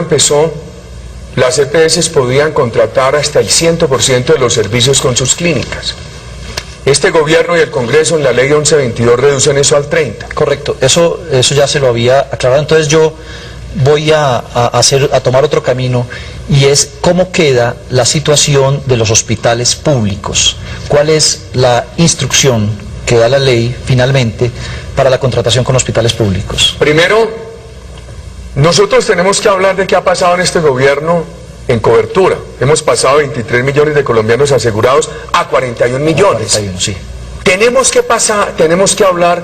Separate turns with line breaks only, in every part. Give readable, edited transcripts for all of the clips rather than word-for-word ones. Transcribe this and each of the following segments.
empezó, las EPS podían contratar hasta el 100% de los servicios con sus clínicas. Este gobierno y el Congreso en la ley 1122 reducen eso al 30%.
Correcto, eso ya se lo había aclarado. Entonces yo voy a tomar otro camino, y es cómo queda la situación de los hospitales públicos. ¿Cuál es la instrucción que da la ley finalmente para la contratación con hospitales públicos?
Primero, nosotros tenemos que hablar de qué ha pasado en este gobierno en cobertura. Hemos pasado 23 millones de colombianos asegurados a 41 millones.
41, sí.
Tenemos que hablar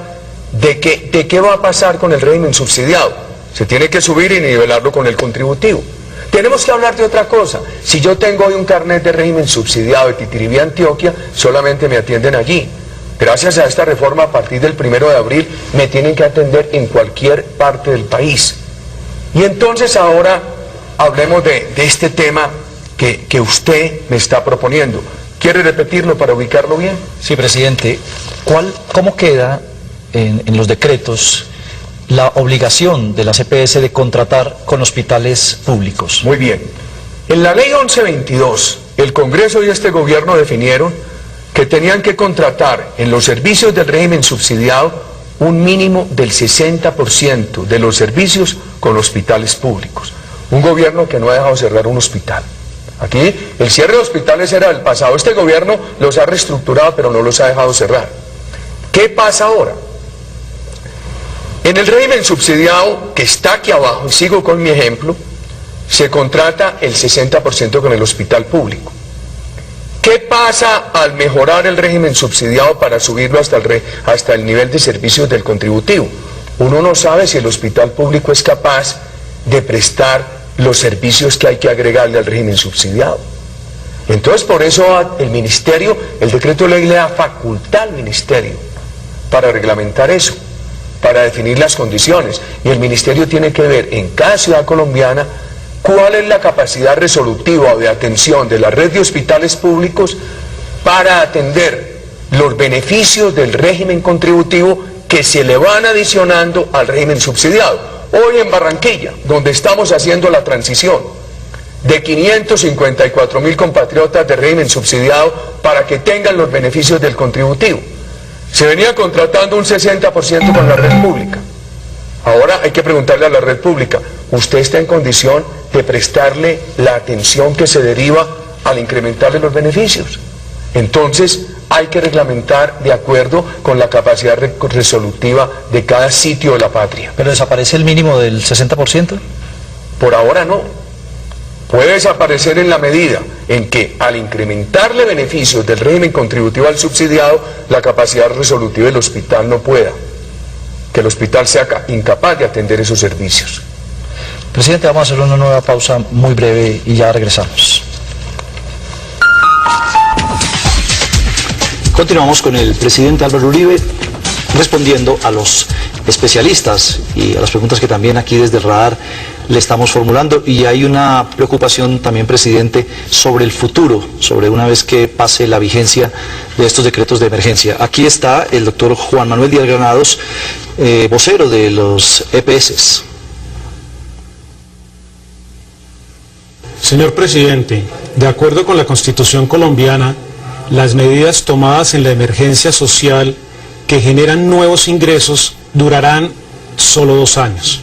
de qué va a pasar con el régimen subsidiado. Se tiene que subir y nivelarlo con el contributivo. Tenemos que hablar de otra cosa. Si yo tengo hoy un carnet de régimen subsidiado de Titiribí, Antioquia, solamente me atienden allí. Gracias a esta reforma, a partir del 1 de abril, me tienen que atender en cualquier parte del país. Y entonces ahora hablemos de este tema que usted me está proponiendo. ¿Quiere repetirlo para ubicarlo bien?
Sí, presidente. ¿Cómo queda en los decretos la obligación de las EPS de contratar con hospitales públicos?
Muy bien. En la ley 1122, el Congreso y este gobierno definieron que tenían que contratar en los servicios del régimen subsidiado un mínimo del 60% de los servicios con hospitales públicos. Un gobierno que no ha dejado cerrar un hospital. Aquí el cierre de hospitales era del pasado. Este gobierno los ha reestructurado, pero no los ha dejado cerrar. ¿Qué pasa ahora? En el régimen subsidiado, que está aquí abajo, y sigo con mi ejemplo, se contrata el 60% con el hospital público. ¿Qué pasa al mejorar el régimen subsidiado para subirlo hasta el nivel de servicios del contributivo? Uno no sabe si el hospital público es capaz de prestar los servicios que hay que agregarle al régimen subsidiado. Entonces, por eso el ministerio, el decreto de ley le da facultad al ministerio para reglamentar eso, para definir las condiciones, y el ministerio tiene que ver en cada ciudad colombiana cuál es la capacidad resolutiva o de atención de la red de hospitales públicos para atender los beneficios del régimen contributivo que se le van adicionando al régimen subsidiado. Hoy en Barranquilla, donde estamos haciendo la transición de 554.000 compatriotas de régimen subsidiado para que tengan los beneficios del contributivo, se venía contratando un 60% con la red pública. Ahora hay que preguntarle a la red pública, ¿usted está en condición de prestarle la atención que se deriva al incrementarle los beneficios? Entonces hay que reglamentar de acuerdo con la capacidad resolutiva de cada sitio de la patria.
¿Pero desaparece el mínimo del 60%?
Por ahora no. Puede desaparecer en la medida en que al incrementarle beneficios del régimen contributivo al subsidiado, la capacidad resolutiva del hospital no pueda. Que el hospital sea incapaz de atender esos servicios.
Presidente, vamos a hacer una nueva pausa muy breve y ya regresamos. Continuamos con el presidente Álvaro Uribe respondiendo a los especialistas y a las preguntas que también aquí desde el radar le estamos formulando, y hay una preocupación también, presidente, sobre el futuro, sobre una vez que pase la vigencia de estos decretos de emergencia. Aquí está el doctor Juan Manuel Díaz Granados, vocero de los EPS.
Señor presidente, de acuerdo con la Constitución colombiana, las medidas tomadas en la emergencia social que generan nuevos ingresos durarán solo 2 años.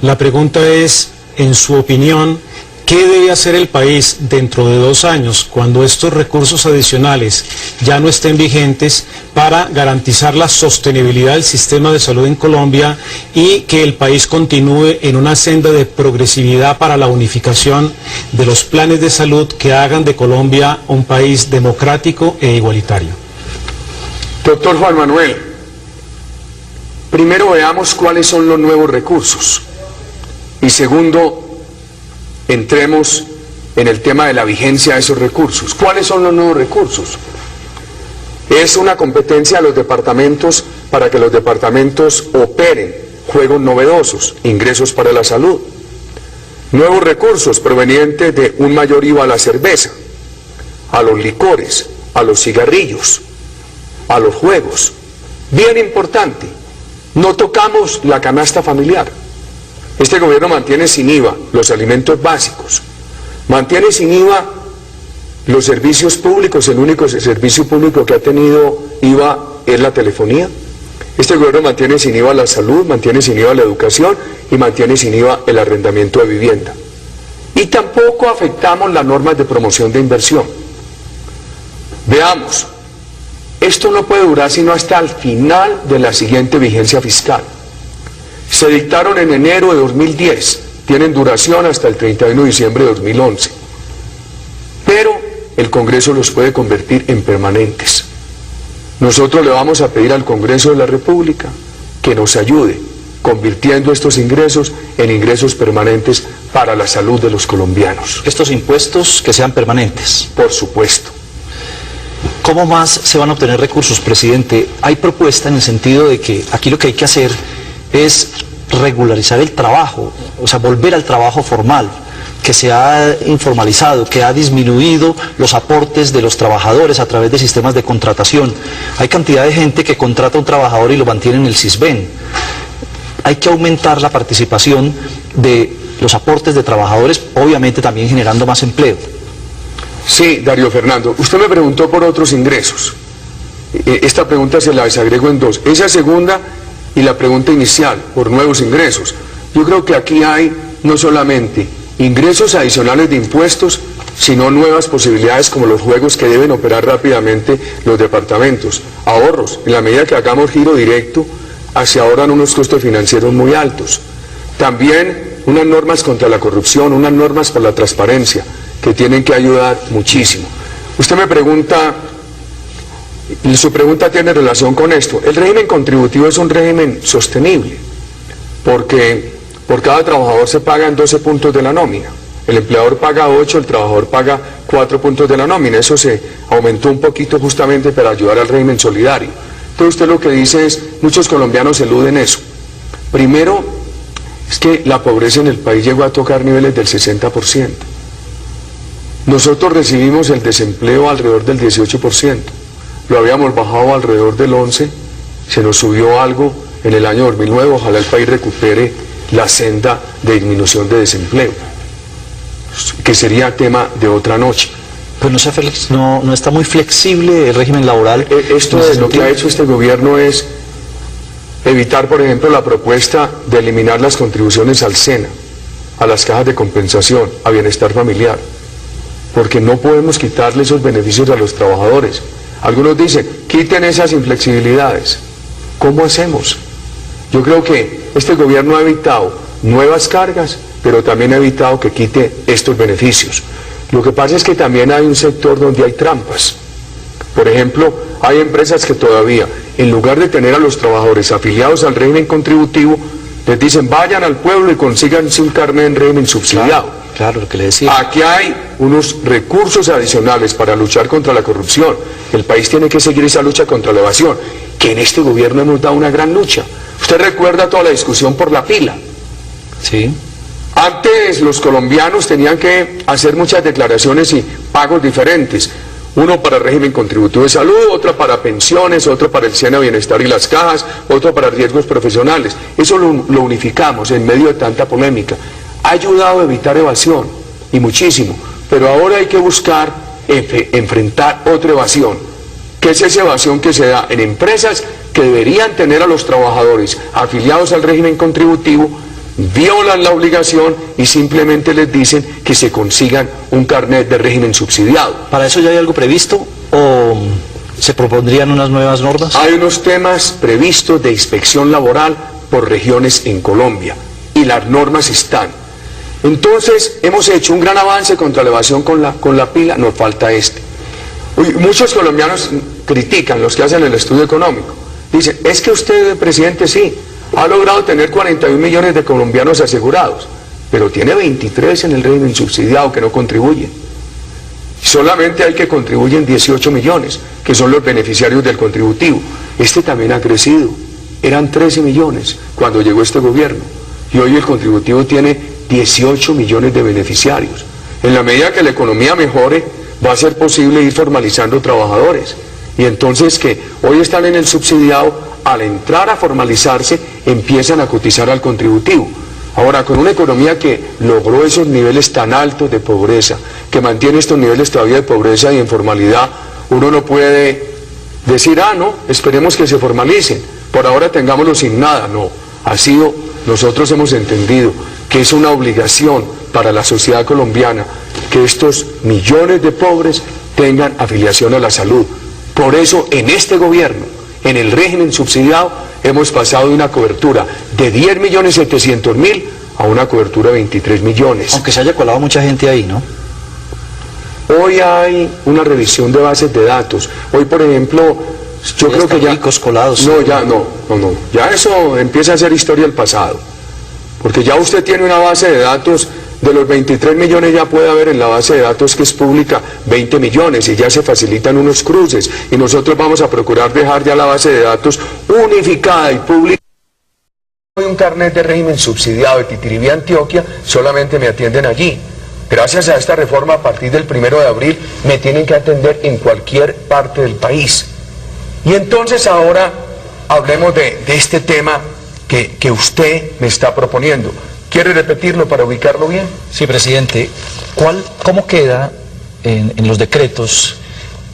La pregunta es, en su opinión, ¿qué debe hacer el país dentro de 2 años, cuando estos recursos adicionales ya no estén vigentes, para garantizar la sostenibilidad del sistema de salud en Colombia y que el país continúe en una senda de progresividad para la unificación de los planes de salud que hagan de Colombia un país democrático e igualitario?
Doctor Juan Manuel, primero veamos cuáles son los nuevos recursos. Y segundo, entremos en el tema de la vigencia de esos recursos. ¿Cuáles son los nuevos recursos? Es una competencia de los departamentos para que los departamentos operen juegos novedosos, ingresos para la salud. Nuevos recursos provenientes de un mayor IVA a la cerveza, a los licores, a los cigarrillos, a los juegos. Bien importante, no tocamos la canasta familiar. Este gobierno mantiene sin IVA los alimentos básicos, mantiene sin IVA los servicios públicos. El único servicio público que ha tenido IVA es la telefonía. Este gobierno mantiene sin IVA la salud, mantiene sin IVA la educación y mantiene sin IVA el arrendamiento de vivienda. Y tampoco afectamos las normas de promoción de inversión. Veamos, esto no puede durar sino hasta el final de la siguiente vigencia fiscal. Se dictaron en enero de 2010, tienen duración hasta el 31 de diciembre de 2011. Pero el Congreso los puede convertir en permanentes. Nosotros le vamos a pedir al Congreso de la República que nos ayude convirtiendo estos ingresos en ingresos permanentes para la salud de los colombianos.
Estos impuestos que sean permanentes.
Por supuesto.
¿Cómo más se van a obtener recursos, presidente? Hay propuesta en el sentido de que aquí lo que hay que hacer es regularizar el trabajo, o sea, volver al trabajo formal, que se ha informalizado, que ha disminuido los aportes de los trabajadores a través de sistemas de contratación. Hay cantidad de gente que contrata a un trabajador y lo mantiene en el Sisbén. Hay que aumentar la participación de los aportes de trabajadores, obviamente también generando más empleo.
Sí, Darío Fernando, usted me preguntó por otros ingresos. Esta pregunta se la desagrego en dos. Esa segunda y la pregunta inicial, por nuevos ingresos. Yo creo que aquí hay no solamente ingresos adicionales de impuestos, sino nuevas posibilidades como los juegos que deben operar rápidamente los departamentos. Ahorros, en la medida que hagamos giro directo, hacia ahora unos costos financieros muy altos. También unas normas contra la corrupción, unas normas para la transparencia, que tienen que ayudar muchísimo. Usted me pregunta, y su pregunta tiene relación con esto. El régimen contributivo es un régimen sostenible, porque por cada trabajador se pagan 12 puntos de la nómina. El empleador paga 8, el trabajador paga 4 puntos de la nómina. Eso se aumentó un poquito justamente para ayudar al régimen solidario. Entonces usted lo que dice es, muchos colombianos eluden eso. Primero, es que la pobreza en el país llegó a tocar niveles del 60%. Nosotros recibimos el desempleo alrededor del 18%. Lo habíamos bajado alrededor del 11%, se nos subió algo en el año 2009. Ojalá el país recupere la senda de disminución de desempleo, que sería tema de otra noche.
Pues no está muy flexible el régimen laboral.
Esto es lo que ha hecho este gobierno es evitar, por ejemplo, la propuesta de eliminar las contribuciones al SENA, a las cajas de compensación, a bienestar familiar, porque no podemos quitarle esos beneficios a los trabajadores. Algunos dicen, quiten esas inflexibilidades. ¿Cómo hacemos? Yo creo que este gobierno ha evitado nuevas cargas, pero también ha evitado que quite estos beneficios. Lo que pasa es que también hay un sector donde hay trampas. Por ejemplo, hay empresas que todavía, en lugar de tener a los trabajadores afiliados al régimen contributivo, les dicen, vayan al pueblo y consíganse un carnet en régimen subsidiado.
Claro, lo que le decía.
Aquí hay unos recursos adicionales para luchar contra la corrupción. El país tiene que seguir esa lucha contra la evasión, que en este gobierno hemos dado una gran lucha. Usted recuerda toda la discusión por la pila.
Sí.
Antes los colombianos tenían que hacer muchas declaraciones y pagos diferentes. Uno para el régimen contributivo de salud, otro para pensiones, otro para el SENA Bienestar y las cajas, otro para riesgos profesionales. Eso lo unificamos en medio de tanta polémica. Ha ayudado a evitar evasión, y muchísimo. Pero ahora hay que buscar enfrentar otra evasión, que es esa evasión que se da en empresas que deberían tener a los trabajadores afiliados al régimen contributivo, violan la obligación y simplemente les dicen que se consigan un carnet de régimen subsidiado.
¿Para eso ya hay algo previsto o se propondrían unas nuevas normas?
Hay unos temas previstos de inspección laboral por regiones en Colombia y las normas están. Entonces hemos hecho un gran avance contra la evasión con la pila, nos falta este. Muchos colombianos critican, los que hacen el estudio económico, dicen, es que usted, presidente, sí, ha logrado tener 41 millones de colombianos asegurados, pero tiene 23 en el régimen subsidiado que no contribuyen. Solamente hay que contribuyen 18 millones, que son los beneficiarios del contributivo. Este también ha crecido, eran 13 millones cuando llegó este gobierno, y hoy el contributivo tiene 18 millones de beneficiarios. En la medida que la economía mejore, va a ser posible ir formalizando trabajadores. Y entonces que hoy están en el subsidiado, al entrar a formalizarse, empiezan a cotizar al contributivo. Ahora, con una economía que logró esos niveles tan altos de pobreza, que mantiene estos niveles todavía de pobreza y informalidad, uno no puede decir, no, esperemos que se formalicen, por ahora tengámoslo sin nada. No, nosotros hemos entendido que es una obligación para la sociedad colombiana que estos millones de pobres tengan afiliación a la salud. Por eso, en este gobierno, en el régimen subsidiado, hemos pasado de una cobertura de 10.700.000 a una cobertura de 23 millones.
Aunque se haya colado mucha gente ahí, ¿no?
Hoy hay una revisión de bases de datos. Hoy, por ejemplo, yo creo que ya...
ricos colados.
No, ya no. Ya eso empieza a ser historia del pasado. Porque ya usted tiene una base de datos, de los 23 millones ya puede haber en la base de datos que es pública 20 millones y ya se facilitan unos cruces. Y nosotros vamos a procurar dejar ya la base de datos unificada y pública. Hoy un carnet de régimen subsidiado de Titiribí, Antioquia, solamente me atienden allí. Gracias a esta reforma, a partir del 1 de abril, me tienen que atender en cualquier parte del país. Y entonces ahora hablemos de este tema que usted me está proponiendo. ¿Quiere repetirlo para ubicarlo bien?
Sí, presidente. ¿Cómo queda en los decretos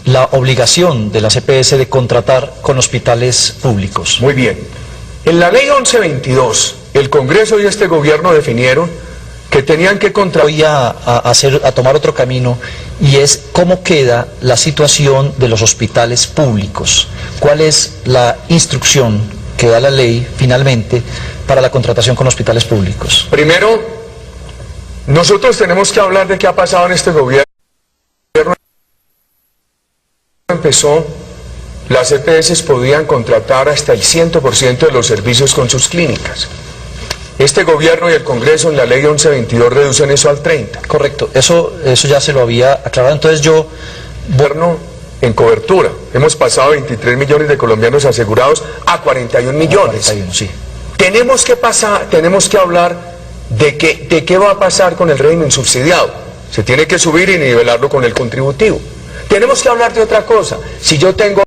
la obligación de la EPS de contratar con hospitales públicos?
Muy bien. En la ley 1122, el Congreso y este gobierno definieron que tenían que contratar...
Voy a tomar otro camino, y es cómo queda la situación de los hospitales públicos. ¿Cuál es la instrucción que da la ley finalmente para la contratación con hospitales públicos?
Primero, nosotros tenemos que hablar de qué ha pasado en este gobierno. Empezó, las EPS podían contratar hasta el 100% de los servicios con sus clínicas. Este gobierno y el Congreso en la ley 1122 reducen eso al 30%.
Correcto, eso ya se lo había aclarado. Entonces
Gobierno en cobertura. Hemos pasado 23 millones de colombianos asegurados a 41 millones.
41, sí.
Tenemos que hablar de qué va a pasar con el régimen subsidiado. Se tiene que subir y nivelarlo con el contributivo. Tenemos que hablar de otra cosa. Si yo tengo